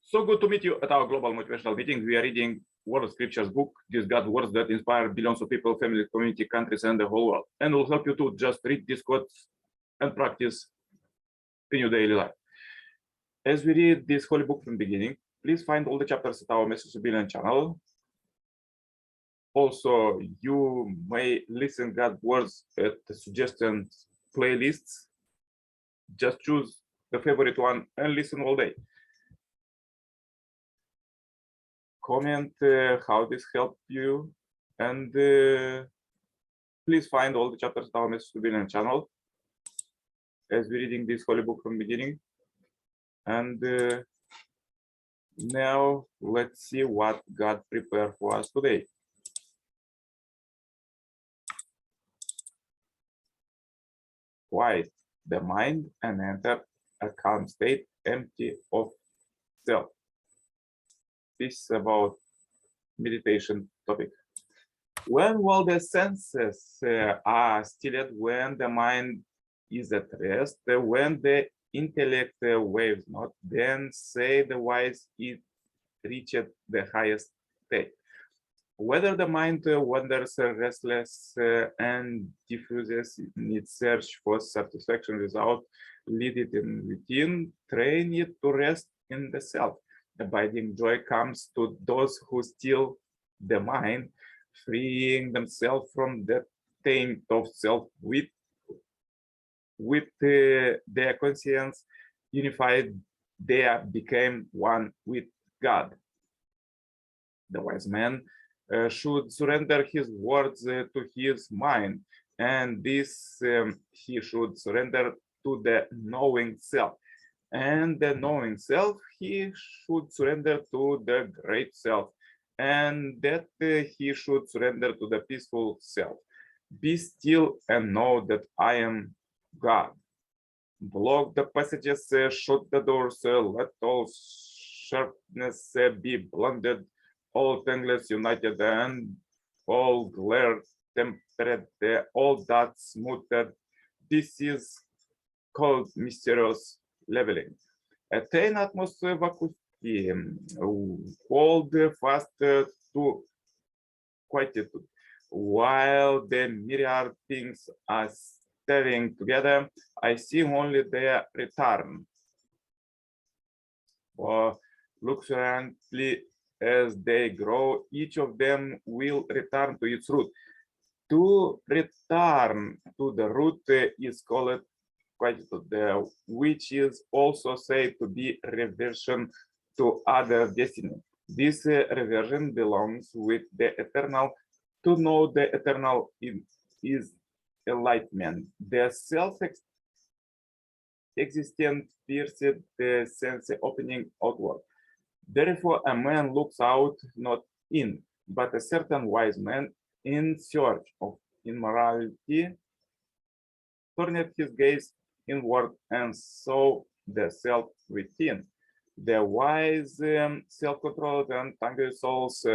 So good to meet you at our global motivational meeting. We are reading World Scriptures book, these God words that inspire billions of people, families, community, countries, and the whole world. And will help you to just read these quotes and practice in your daily life. As we read this holy book from the beginning, please find all the chapters at our Message to Billion channel. Also, you may listen God words at the suggested playlists. Just choose the favorite one and listen all day. Comment how this helped you, and please find all the chapters of our Message to Billion channel as we're reading this holy book from the beginning. And now let's see what God prepared for us today. Quiet the mind and enter a calm state, empty of self. This is about meditation topic. When all the senses are stilled, when the mind is at rest, when the intellect waves not, then say the wise it reached the highest state. Whether the mind wanders restless and diffuses in its search for satisfaction without lead it in within, train it to rest in the self. Abiding joy comes to those who still the mind, freeing themselves from the taint of self with their conscience unified. They became one with God. The wise man should surrender his words to his mind, and this he should surrender to the knowing self. And the knowing self, he should surrender to the great self, and that he should surrender to the peaceful self. Be still and know that I am God. Block the passages, shut the doors, let all sharpness be blunted, all tangles united, and all glare tempered, all dots smoothed. This is called mysterious leveling. Attain atmosphere vacuity, hold fast to quietude. While the myriad things are stirring together, I see only their return. For luxuriantly as they grow, each of them will return to its root. To return to the root is called quietude, which is also said to be reversion to other destiny. This reversion belongs with the eternal. To know the eternal is enlightenment. The self-existent pierced the sense opening outward. Therefore, a man looks out, not in, but a certain wise man in search of immorality turned his gaze inward and saw the self within. The wise, self-controlled, and hungry souls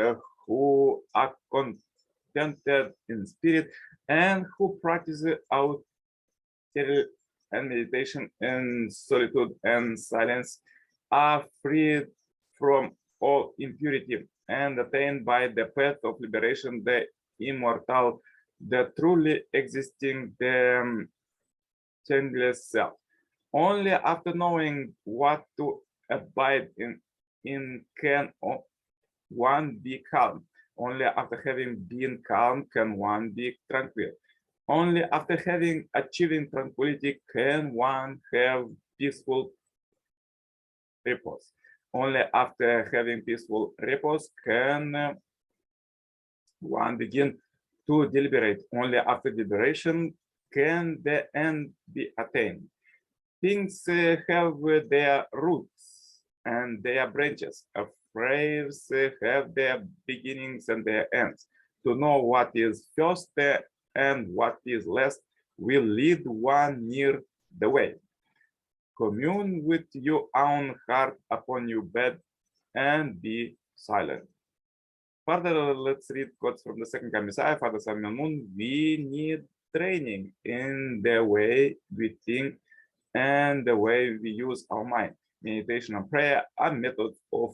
who are contented in spirit and who practice out and meditation in solitude and silence are freed from all impurity and attained by the path of liberation the immortal, the truly existing, the changeless self. Only after knowing what to abide in can one be calm. Only after having been calm can one be tranquil. Only after having achieving tranquility can one have peaceful repose. Only after having peaceful repose can one begin to deliberate. Only after deliberation can the end be attained. Things have their roots and their branches. Affairs have their beginnings and their ends. To know what is first and what is last will lead one near the way. Commune with your own heart upon your bed and be silent. Further, let's read quotes from the second coming Messiah, Father, Son, and Moon. We need training in the way we think and the way we use our mind. meditation, and prayer are methods of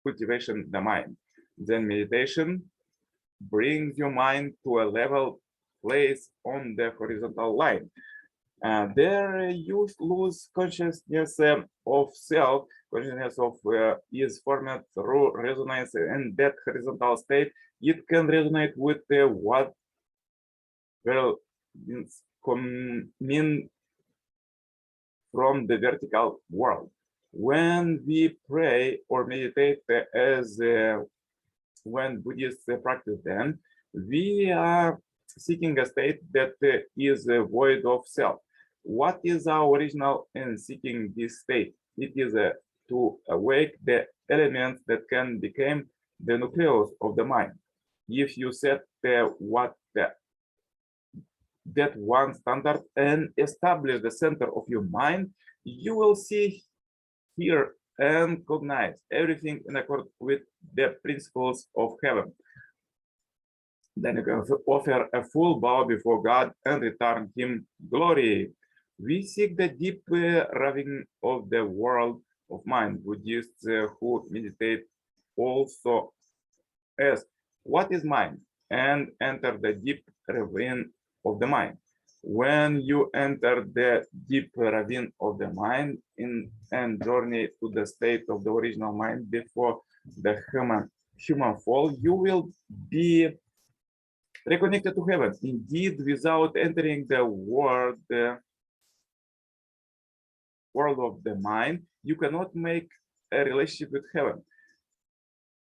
cultivation the mind. Then meditation brings your mind to a level place on the horizontal line. There you lose consciousness of self. Consciousness of is formed through resonance, and that horizontal state, it can resonate with what mean from the vertical world. When we pray or meditate as when Buddhists practice them, we are seeking a state that is void of self. What is our original in seeking this state? It is to awake the elements that can become the nucleus of the mind. If you set that one standard and establish the center of your mind, you will see, hear, and cognize everything in accord with the principles of heaven. Then you can offer a full bow before God and return him glory. We seek the deep raving of the world of mind. Buddhists who meditate also ask, what is mind? And enter the deep ravine of the mind. When you enter the deep ravine of the mind and journey to the state of the original mind before the human fall, you will be reconnected to heaven. Indeed, without entering the world of the mind, you cannot make a relationship with heaven.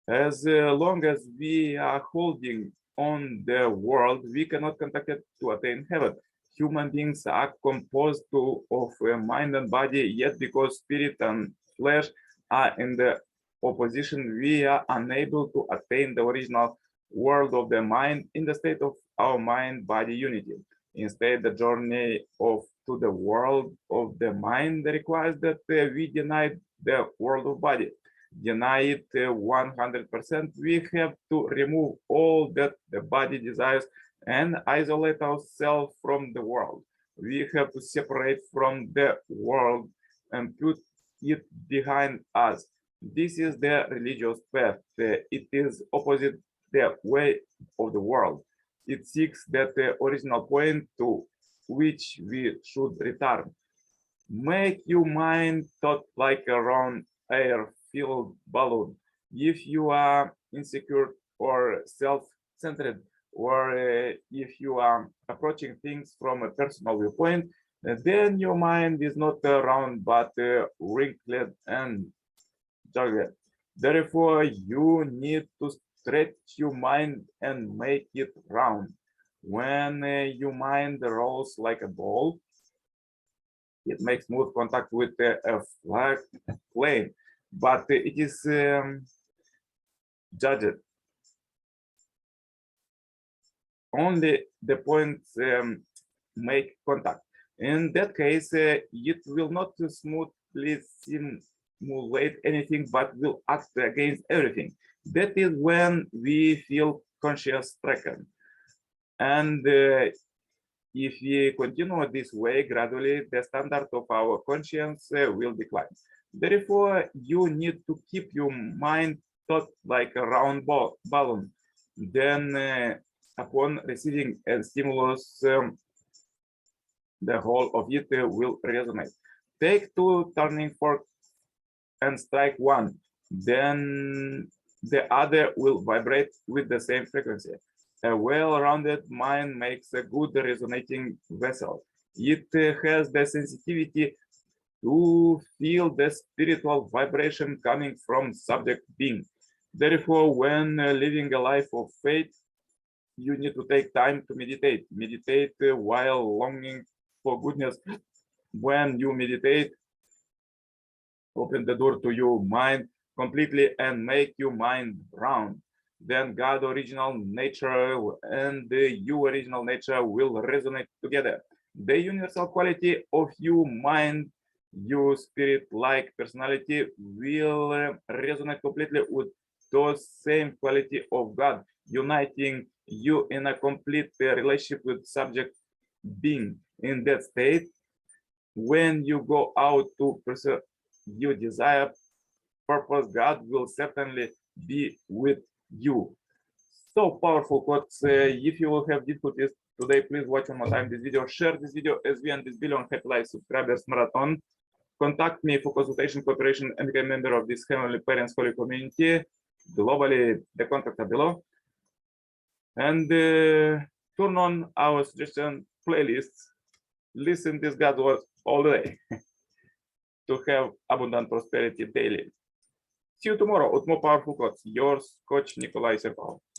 As long as we are holding on the world, we cannot contact it to attain heaven. Human beings are composed of mind and body, yet because spirit and flesh are in the opposition, we are unable to attain the original world of the mind in the state of our mind-body unity. Instead, the journey to the world of the mind requires that we deny the world of body. Deny it 100%. We have to remove all that the body desires and isolate ourselves from the world. We have to separate from the world and put it behind us. This is the religious path. It is opposite the way of the world. It seeks that original point to which we should return. Make your mind thought like a round air-filled balloon. If you are insecure or self-centered, or if you are approaching things from a personal viewpoint, then your mind is not round but wrinkled and jagged. Therefore, you need to stretch your mind and make it round. When your mind rolls like a ball, it makes smooth contact with a flat plane, but it is judged. Only the points make contact. In that case, it will not smoothly simulate anything, but will act against everything. That is when we feel conscious stricken. And if we continue this way, gradually the standard of our conscience will decline. Therefore, you need to keep your mind thought like a round balloon. Then, upon receiving a stimulus, the whole of it will resonate. Take two turning forks and strike one. Then the other will vibrate with the same frequency. A well-rounded mind makes a good resonating vessel. It has the sensitivity to feel the spiritual vibration coming from subject being. Therefore, when living a life of faith, you need to take time to meditate. Meditate while longing for goodness. When you meditate, open the door to your mind completely and make your mind round. Then God's original nature and your original nature will resonate together. The universal quality of your mind, your spirit-like personality will resonate completely with those same quality of God, uniting you in a complete relationship with subject being. In that state, when you go out to you desire purpose, God will certainly be with you. So powerful quotes. If you will have difficulties today, please watch one more time this video. Share this video as we end this billion Happy Life subscribers marathon. Contact me for consultation, cooperation, and become a member of this Heavenly Parents Holy Community. Globally, the contacts are below. And turn on our suggestion playlists. Listen this God's word all day to have abundant prosperity daily. See you tomorrow with more powerful quotes. Yours, Coach Nicolae Cirpala.